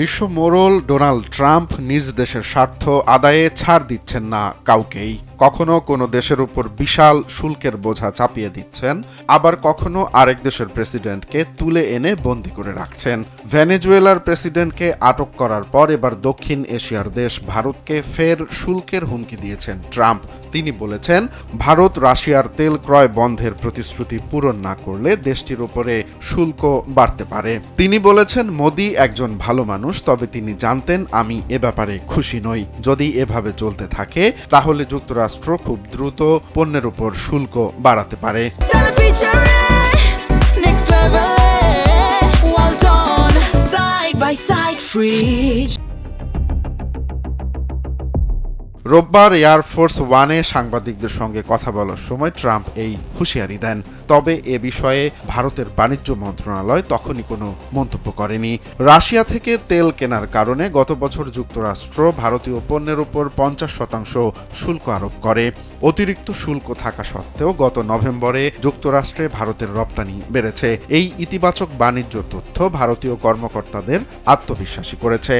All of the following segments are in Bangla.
বিশ্ব মোড়ল ডোনাল্ড ট্রাম্প নিজ দেশের স্বার্থ আদায়ে ছাড় দিচ্ছেন না কাউকেই। কখনো কোনো দেশের উপর বিশাল শুল্কের বোঝা চাপিয়ে দিচ্ছেন, আবার কখনো আরেক দেশের প্রেসিডেন্টকে তুলে এনে বন্দী করে রাখছেন। ভেনেজুয়েলার প্রেসিডেন্টকে আটক করার পর এবার দক্ষিণ এশিয়ার দেশ ভারতকে ফের শুল্কের হুমকি দিয়েছেন ট্রাম্প। তিনি বলেছেন, ভারত রাশিয়ার তেল ক্রয় বন্ধের প্রতিশ্রুতি পূরণ না করলে দেশটির উপরে শুল্ক বাড়তে পারে। তিনি বলেছেন, মোদি একজন ভালো মানুষ, তবে তিনি জানতেন আমি এ ব্যাপারে খুশি নই। যদি এভাবে চলতে থাকে তাহলে যুক্তরাষ্ট্র খুব দ্রুত পণ্যের উপর শুল্ক বাড়াতে পারে। রোববার এয়ারফোর্স ওয়ানে সাংবাদিকদের সঙ্গে কথা বলার সময় ট্রাম্প এই হুঁশিয়ারি দেন। তবে এ বিষয়ে ভারতের বাণিজ্য মন্ত্রণালয় তখনই কোনো মন্তব্য করেনি। রাশিয়া থেকে তেল কেনার কারণে গত বছর যুক্তরাষ্ট্র ভারতীয় পণ্যের উপর 50% শুল্ক আরোপ করে। অতিরিক্ত শুল্ক থাকা সত্ত্বেও গত নভেম্বরে যুক্তরাষ্ট্রে ভারতের রপ্তানি বেড়েছে। এই ইতিবাচক বাণিজ্য তথ্য ভারতীয় কর্মকর্তাদের আত্মবিশ্বাসী করেছে।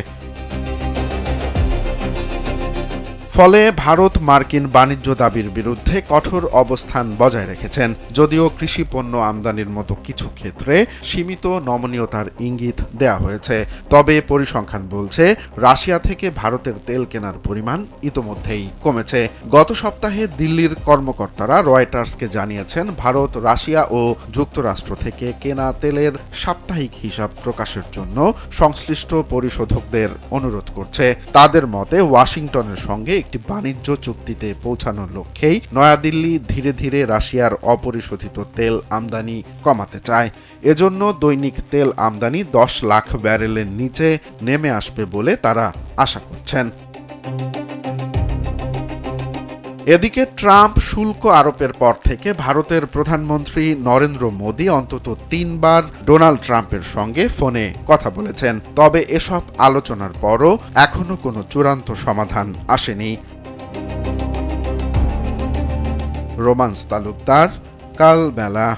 ফলে ভারত মার্কিন বাণিজ্য দাবির বিরুদ্ধে কঠোর অবস্থান বজায় রেখেছেন। যদিও কৃষি পণ্য আমদানির মতো কিছু ক্ষেত্রে সীমিত নমনীয়তার ইঙ্গিত দেয়া হয়েছে, তবে পরিসংখ্যান বলছে রাশিয়া থেকে ভারতের তেল কেনার পরিমাণ ইতোমধ্যেই কমেছে। গত সপ্তাহে দিল্লির কর্মকর্তারা রয়টার্সকে জানিয়েছেন, ভারত রাশিয়া ও যুক্তরাষ্ট্র থেকে কেনা তেলের সাপ্তাহিক হিসাব প্রকাশের জন্য সংশ্লিষ্ট পরিশোধকদের অনুরোধ করছে। তাদের মতে ওয়াশিংটনের সঙ্গে একটি বাণিজ্য চুক্তিতে পৌঁছানোর লক্ষ্যেই নয়াদিল্লি ধীরে ধীরে রাশিয়ার অপরিশোধিত তেল আমদানি কমাতে চায়। এজন্য দৈনিক তেল আমদানি 10 লাখ ব্যারেলের নিচে নেমে আসবে বলে তারা আশা করছেন। এদিকে ট্রাম্প শুল্ক আরোপের পর থেকে ভারতের প্রধানমন্ত্রী নরেন্দ্র মোদি অন্তত 3 বার ডোনাল্ড ট্রাম্পের সঙ্গে ফোনে কথা বলেছেন। তবে এসব আলোচনার পরও এখনো কোনো চূড়ান্ত সমাধান আসেনি। রোমান্স তালুকদার, কালবেলা।